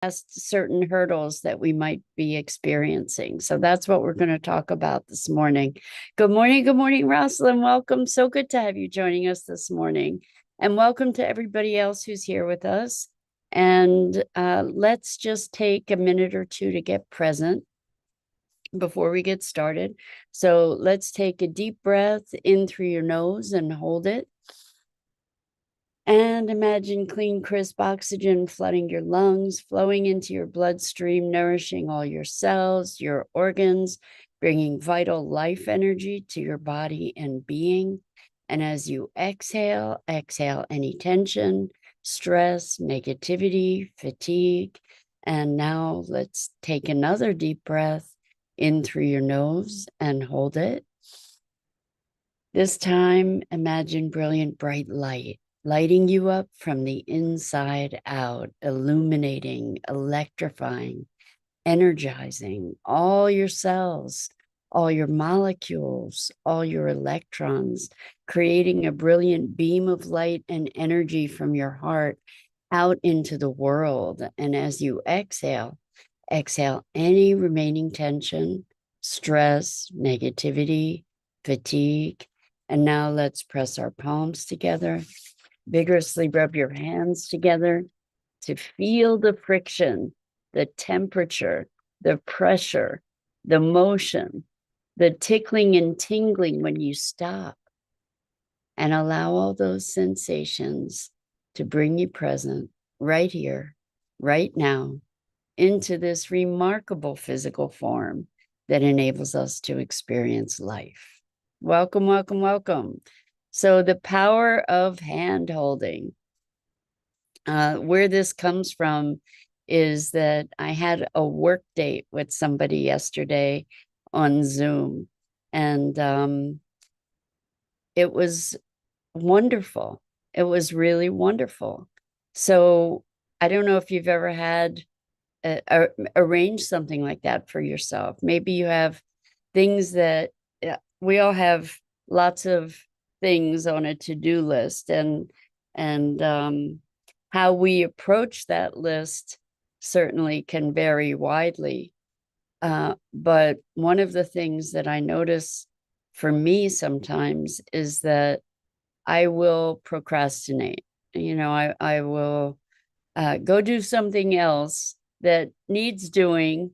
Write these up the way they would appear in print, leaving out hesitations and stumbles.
past certain hurdles that we might be experiencing. So that's what we're going to talk about this morning. Good morning, Rosalind. Welcome. So good to have you joining us this morning. And welcome to everybody else who's here with us. And let's just take a minute or two to get present before we get started. So let's take a deep breath in through your nose and hold it. And imagine clean, crisp oxygen flooding your lungs, flowing into your bloodstream, nourishing all your cells, your organs, bringing vital life energy to your body and being. And as you exhale, exhale any tension, stress, negativity, fatigue. And now let's take another deep breath in through your nose and hold it. This time, imagine brilliant, bright light lighting you up from the inside out, illuminating, electrifying, energizing all your cells, all your molecules, all your electrons, creating a brilliant beam of light and energy from your heart out into the world. And as you exhale, exhale any remaining tension, stress, negativity, fatigue. And now let's press our palms together. Vigorously rub your hands together to feel the friction, the temperature, the pressure, the motion, the tickling and tingling when you stop. And allow all those sensations to bring you present right here, right now, into this remarkable physical form that enables us to experience life. Welcome, welcome, welcome. So the power of hand holding, where this comes from is that I had a work date with somebody yesterday on Zoom, and it was wonderful. It was really wonderful. So I don't know if you've ever had arrange something like that for yourself. Maybe you have things that we all have lots of things on a to-do list, and how we approach that list certainly can vary widely. But one of the things that I notice for me sometimes is that I will procrastinate. I will go do something else that needs doing,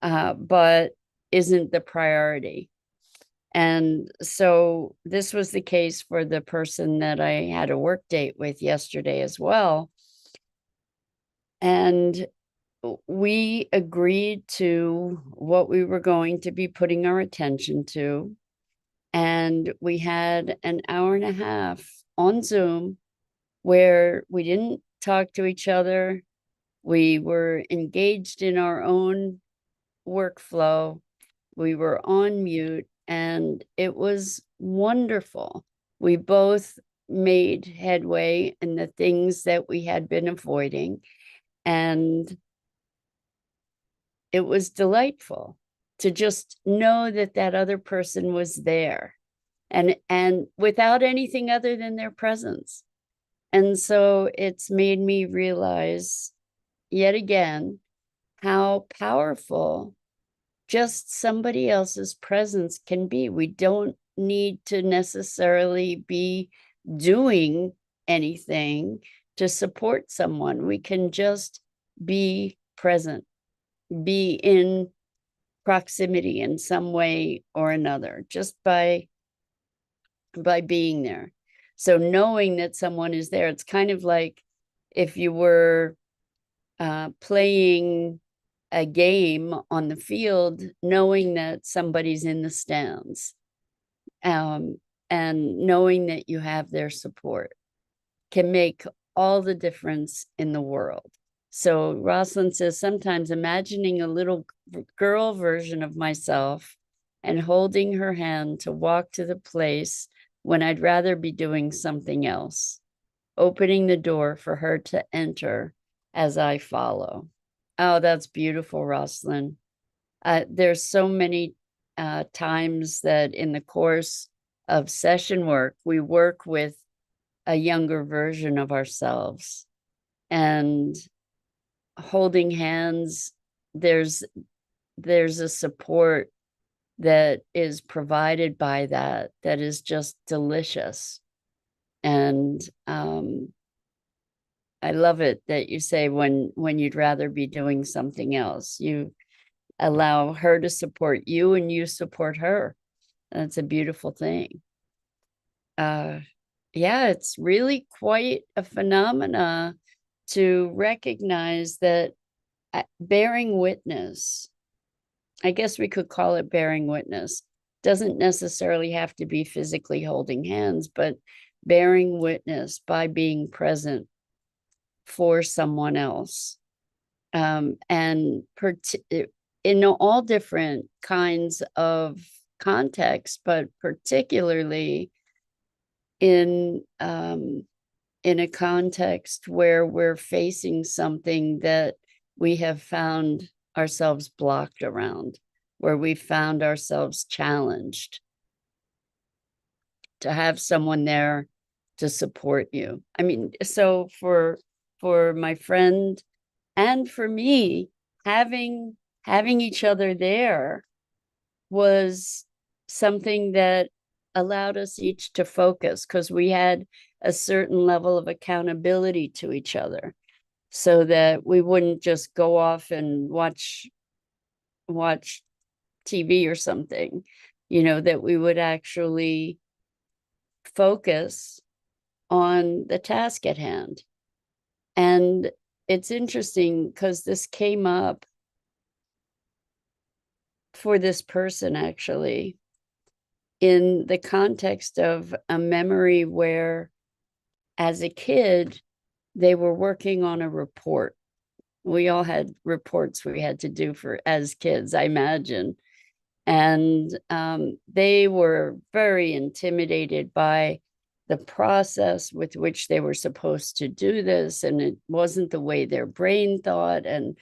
but isn't the priority. And so this was the case for the person that I had a work date with yesterday as well. And we agreed to what we were going to be putting our attention to. And we had an hour and a half on Zoom where we didn't talk to each other. We were engaged in our own workflow. We were on mute, and it was wonderful. We both made headway in the things that we had been avoiding, and it was delightful to just know that that other person was there, and without anything other than their presence. And so it's made me realize yet again how powerful just somebody else's presence can be. We don't need to necessarily be doing anything to support someone. We can just be present, be in proximity in some way or another, just by being there. So knowing that someone is there, it's kind of like if you were playing a game on the field, knowing that somebody's in the stands, and knowing that you have their support can make all the difference in the world. So Rosalind says, sometimes imagining a little girl version of myself and holding her hand to walk to the place when I'd rather be doing something else, opening the door for her to enter as I follow. Oh, that's beautiful, Rosalind. There's so many times that in the course of session work, we work with a younger version of ourselves. And holding hands, there's a support that is provided by that is just delicious. And I love it that you say when you'd rather be doing something else, you allow her to support you and you support her. That's a beautiful thing. Yeah, it's really quite a phenomena to recognize that bearing witness, I guess we could call it bearing witness, doesn't necessarily have to be physically holding hands, but bearing witness by being present for someone else. And in all different kinds of contexts, but particularly in a context where we're facing something that we have found ourselves blocked around, where we found ourselves challenged, to have someone there to support you. I mean, so for my friend and for me, having each other there was something that allowed us each to focus, because we had a certain level of accountability to each other, so that we wouldn't just go off and watch TV or something, that we would actually focus on the task at hand. And it's interesting because this came up for this person actually in the context of a memory where, as a kid, they were working on a report. We all had reports we had to do as kids, I imagine. And they were very intimidated by the process with which they were supposed to do this. And it wasn't the way their brain thought. And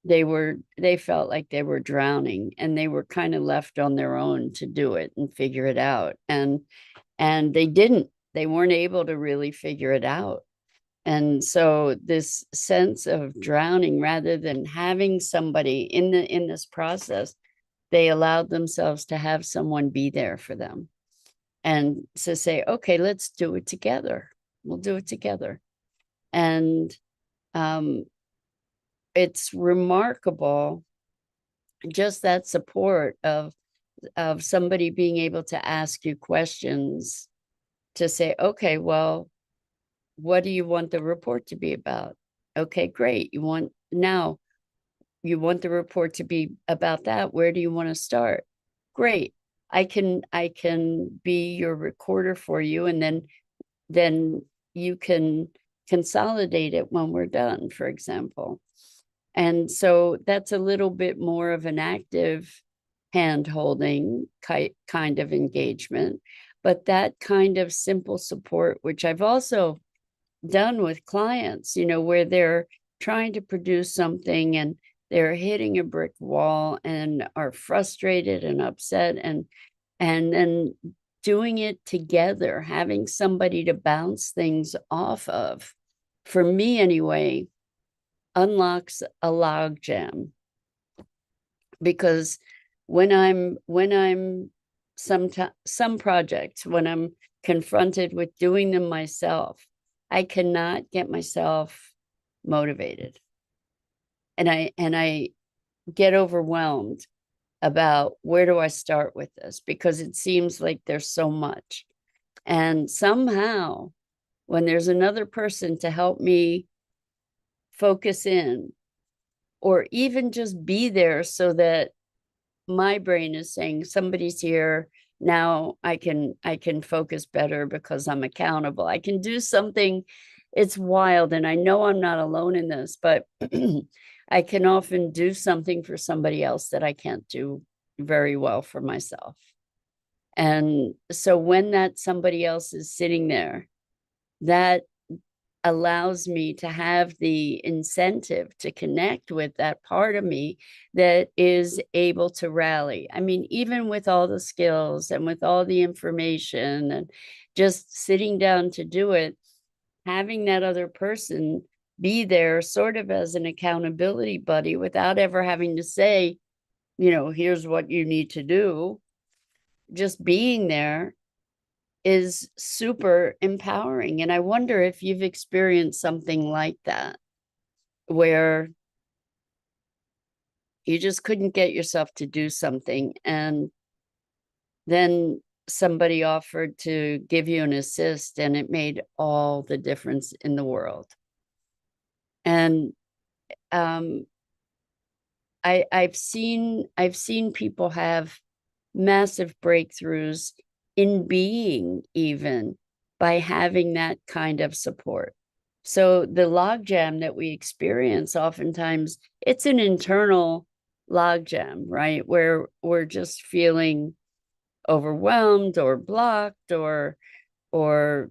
they felt like they were drowning, and they were kind of left on their own to do it and figure it out. And they weren't able to really figure it out. And so this sense of drowning, rather than having somebody in this process, they allowed themselves to have someone be there for them and to say, okay, let's do it together. We'll do it together. And it's remarkable, just that support of somebody being able to ask you questions, to say, okay, well, what do you want the report to be about? Okay, great. You want the report to be about that. Where do you want to start? Great. I can be your recorder for you, and then you can consolidate it when we're done, for example. And so that's a little bit more of an active hand-holding kind of engagement. But that kind of simple support, which I've also done with clients, where they're trying to produce something and they're hitting a brick wall and are frustrated and upset, and then doing it together, having somebody to bounce things off of, for me anyway, unlocks a log jam. Because when I'm some projects, when I'm confronted with doing them myself, I cannot get myself motivated, and I get overwhelmed about where do I start with this, because it seems like there's so much. And somehow, when there's another person to help me focus in, or even just be there, so that my brain is saying somebody's here now, I can focus better because I'm accountable. I can do something. It's wild, and I know I'm not alone in this, but I can often do something for somebody else that I can't do very well for myself. And so when that somebody else is sitting there, that allows me to have the incentive to connect with that part of me that is able to rally. I mean, even with all the skills and with all the information and just sitting down to do it, having that other person be there sort of as an accountability buddy without ever having to say, here's what you need to do. Just being there is super empowering. And I wonder if you've experienced something like that, where you just couldn't get yourself to do something, and then somebody offered to give you an assist, and it made all the difference in the world. And I've seen people have massive breakthroughs in being, even by having that kind of support. So the logjam that we experience, oftentimes it's an internal logjam, right? Where we're just feeling overwhelmed or blocked, or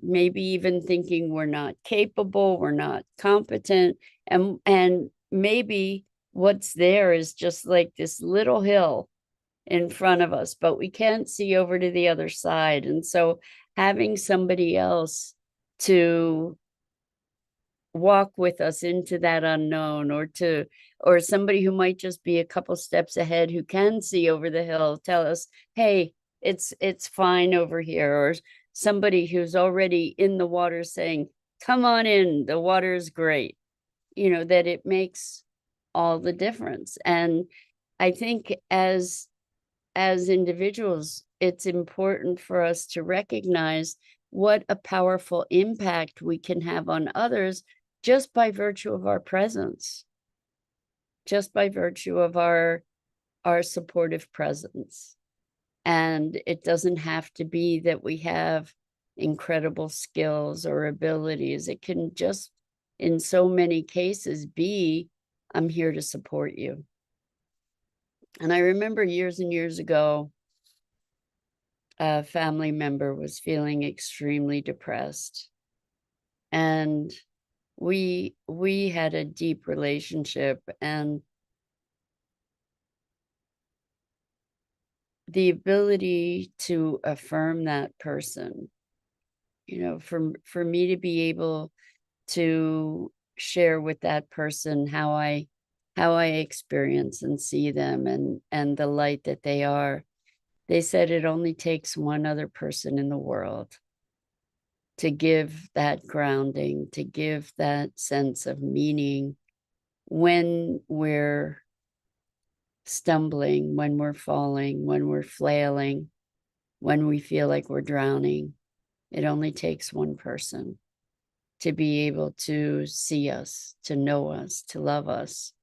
maybe even thinking we're not capable, we're not competent, and maybe what's there is just like this little hill in front of us, but we can't see over to the other side. And so having somebody else to walk with us into that unknown, or somebody who might just be a couple steps ahead, who can see over the hill, tell us, hey, it's fine over here, or somebody who's already in the water saying, come on in, the water is great, that it makes all the difference. And I think as individuals, it's important for us to recognize what a powerful impact we can have on others just by virtue of our presence, just by virtue of our supportive presence. And it doesn't have to be that we have incredible skills or abilities. It can just, in so many cases, be, I'm here to support you. And I remember years and years ago, a family member was feeling extremely depressed. And we had a deep relationship, and the ability to affirm that person, for me to be able to share with that person how I experience and see them, and the light that they are. They said it only takes one other person in the world to give that grounding, to give that sense of meaning when we're stumbling, when we're falling, when we're flailing, when we feel like we're drowning. It only takes one person to be able to see us, to know us, to love us,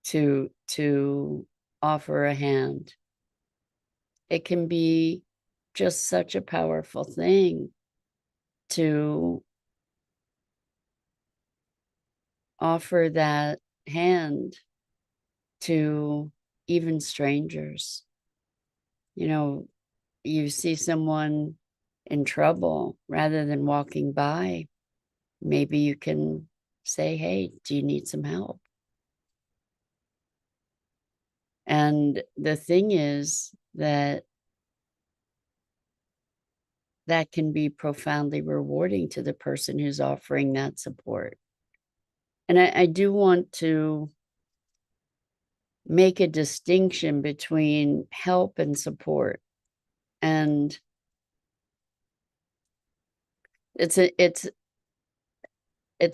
to offer a hand. It can be just such a powerful thing to offer that hand to even strangers. You see someone in trouble, rather than walking by, maybe you can say, hey, do you need some help? And the thing is that can be profoundly rewarding to the person who's offering that support. And I do want to make a distinction between help and support. And it's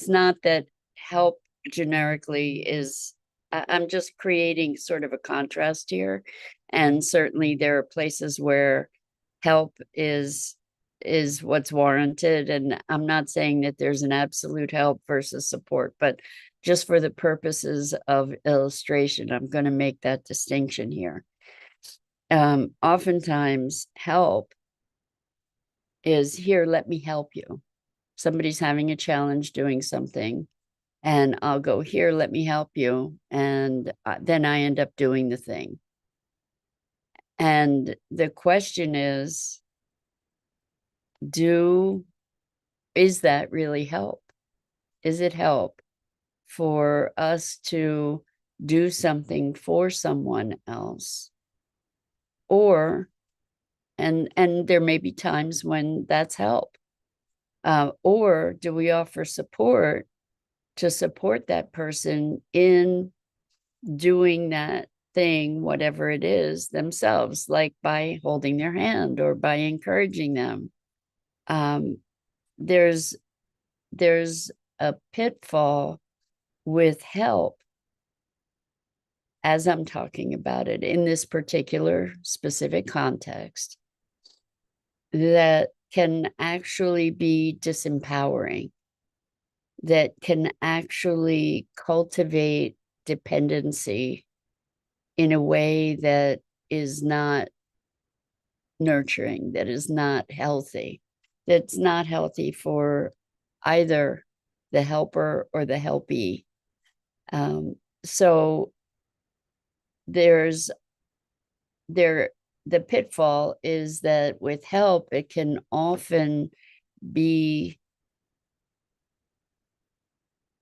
not that help generically is, I'm just creating sort of a contrast here. And certainly there are places where help is what's warranted. And I'm not saying that there's an absolute help versus support, but just for the purposes of illustration, I'm going to make that distinction here. Oftentimes help is, here, let me help you. Somebody's having a challenge doing something, and I'll go, here, let me help you. And then I end up doing the thing. And the question is, is that really help? Is it help for us to do something for someone else? Or, and there may be times when that's help. Or do we offer support to support that person in doing that thing, whatever it is, themselves, like by holding their hand or by encouraging them? There's a pitfall with help, as I'm talking about it in this particular specific context, that can actually be disempowering, that can actually cultivate dependency in a way that is not nurturing, that is not healthy, that's not healthy for either the helper or the helpee. So there's there the pitfall is that with help, it can often be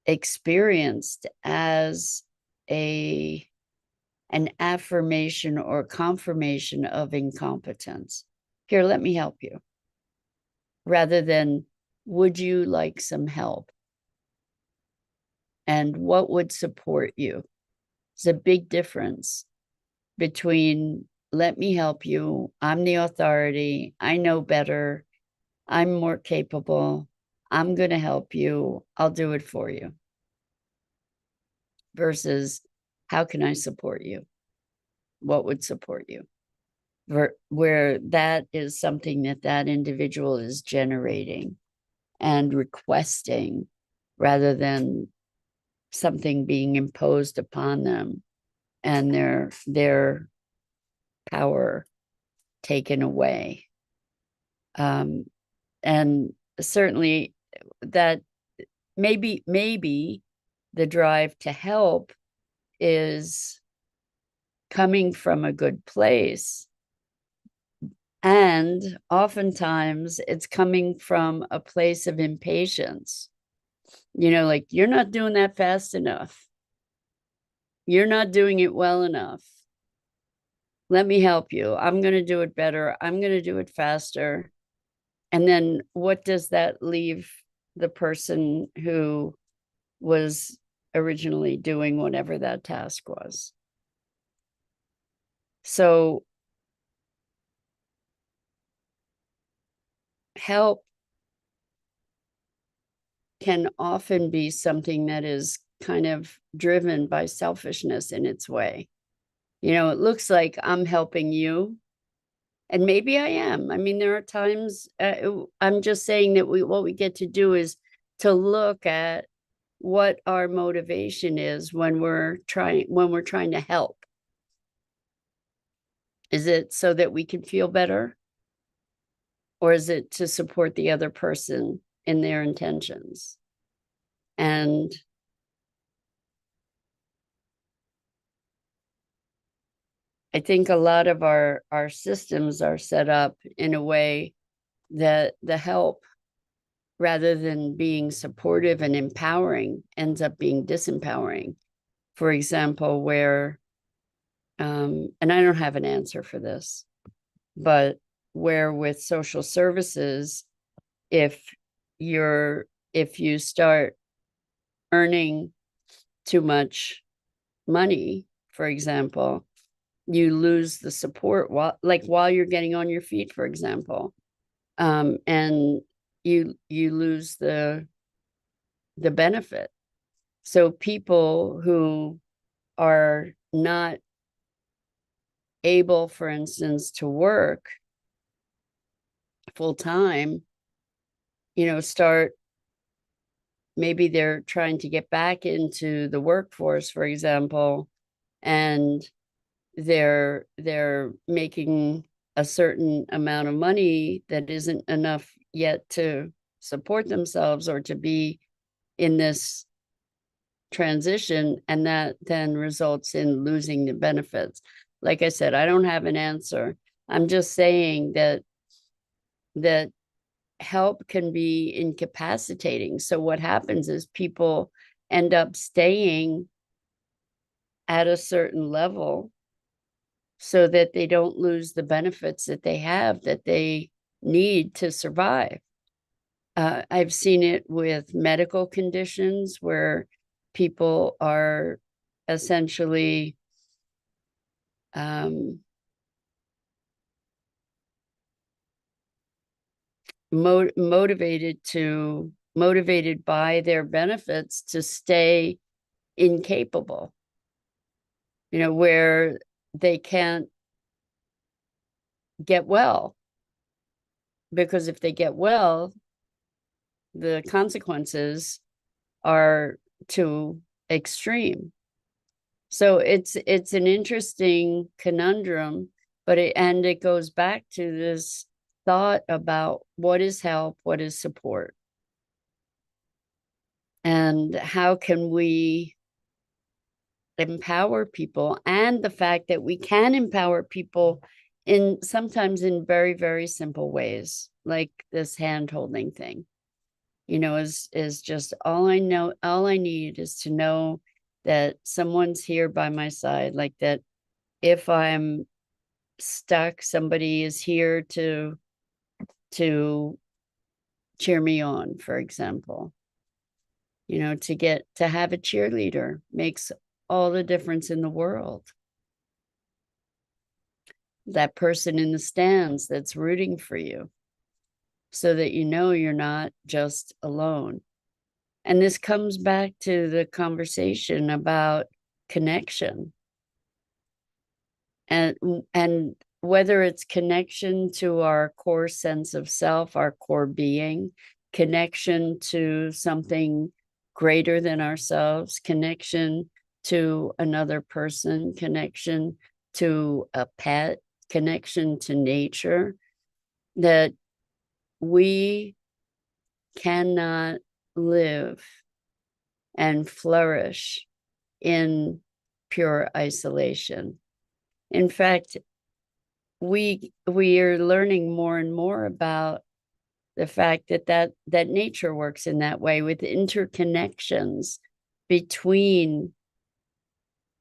experienced as an affirmation or confirmation of incompetence. Here, let me help you. Rather than, would you like some help? And what would support you? It's a big difference between, let me help you, I'm the authority, I know better, I'm more capable, I'm going to help you, I'll do it for you, versus, how can I support you? What would support you? Where that is something that individual is generating and requesting, rather than something being imposed upon them and their power taken away. And certainly that maybe the drive to help is coming from a good place, and oftentimes it's coming from a place of impatience. Like, you're not doing that fast enough, you're not doing it well enough, let me help you, I'm going to do it better, I'm going to do it faster. And then what does that leave the person who was originally doing whatever that task was? So help can often be something that is kind of driven by selfishness in its way. It looks like I'm helping you, and maybe I am. I mean, there are times, I'm just saying that what we get to do is to look at what our motivation is when we're trying to help. Is it so that we can feel better? Or is it to support the other person in their intentions? And I think a lot of our systems are set up in a way that the help, rather than being supportive and empowering, ends up being disempowering. For example, where, and I don't have an answer for this, but where with social services, if you start earning too much money, for example, you lose the support while you're getting on your feet, for example, and you lose the benefit. So people who are not able, for instance, to work full time, start, maybe they're trying to get back into the workforce, for example, and they're making a certain amount of money that isn't enough yet to support themselves or to be in this transition, and that then results in losing the benefits. Like I said, I don't have an answer. I'm just saying that help can be incapacitating. So what happens is people end up staying at a certain level so that they don't lose the benefits that they have, that they need to survive. I've seen it with medical conditions where people are essentially motivated by their benefits to stay incapable, where they can't get well, because if they get well, the consequences are too extreme. So it's an interesting conundrum, but it goes back to this thought about what is help, what is support, and how can we empower people, and the fact that we can empower people sometimes in very, very simple ways, like this hand holding thing, is just all I need is to know that someone's here by my side, like that if I'm stuck, somebody is here to cheer me on, for example. To have a cheerleader makes all the difference in the world. That person in the stands that's rooting for you, so that you're not just alone. And this comes back to the conversation about connection. And whether it's connection to our core sense of self, our core being, connection to something greater than ourselves, connection to another person, connection to a pet, connection to nature, that we cannot live and flourish in pure isolation. In fact, we are learning more and more about the fact that nature works in that way, with interconnections between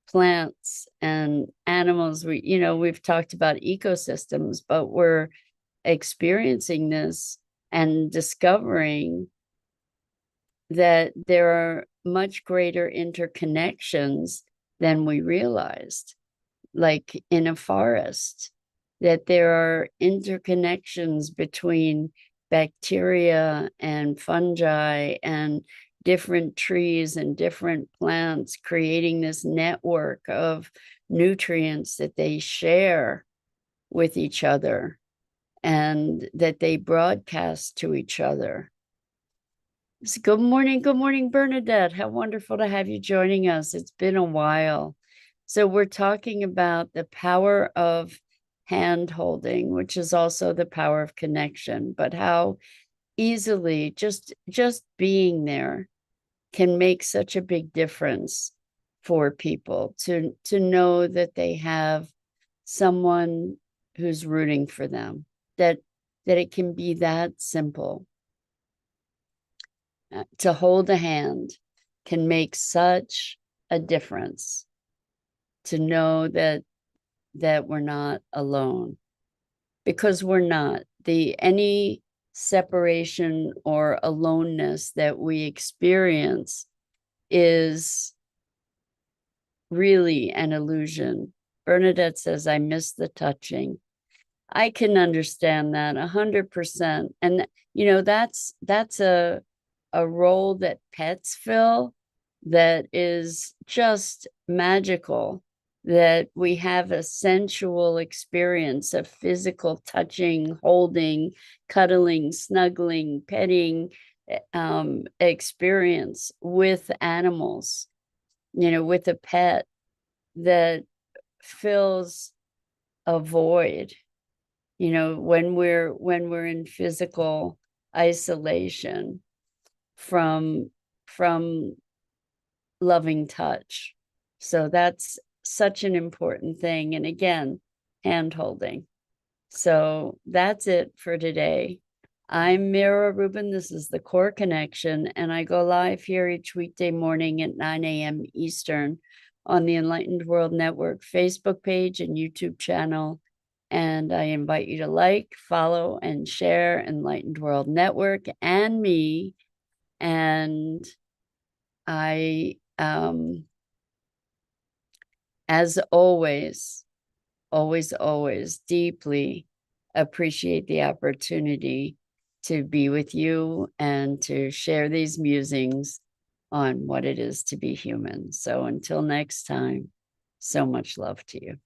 plants and animals. We've talked about ecosystems, but we're experiencing this and discovering that there are much greater interconnections than we realized. Like in a forest, that there are interconnections between bacteria and fungi and different trees and different plants, creating this network of nutrients that they share with each other and that they broadcast to each other. So good morning, Bernadette. How wonderful to have you joining us. It's been a while. So we're talking about the power of hand holding, which is also the power of connection, but how easily just being there can make such a big difference for people, to know that they have someone who's rooting for them, that it can be that simple. To hold a hand can make such a difference, to know that we're not alone, because we're not. Any separation or aloneness that we experience is really an illusion. Bernadette says, I miss the touching. I can understand that 100%. And that's a role that pets fill that is just magical, that we have a sensual experience of physical touching, holding, cuddling, snuggling, petting experience with animals, with a pet, that fills a void, when we're in physical isolation from loving touch. So that's such an important thing. And again, hand holding. So that's it for today. I'm Mira Rubin. This is the Core Connection, and I go live here each weekday morning at 9 a.m. Eastern on the Enlightened World Network Facebook page and YouTube channel. And I invite you to like, follow, and share Enlightened World Network and me. And I, as always, always deeply appreciate the opportunity to be with you and to share these musings on what it is to be human. So until next time, so much love to you.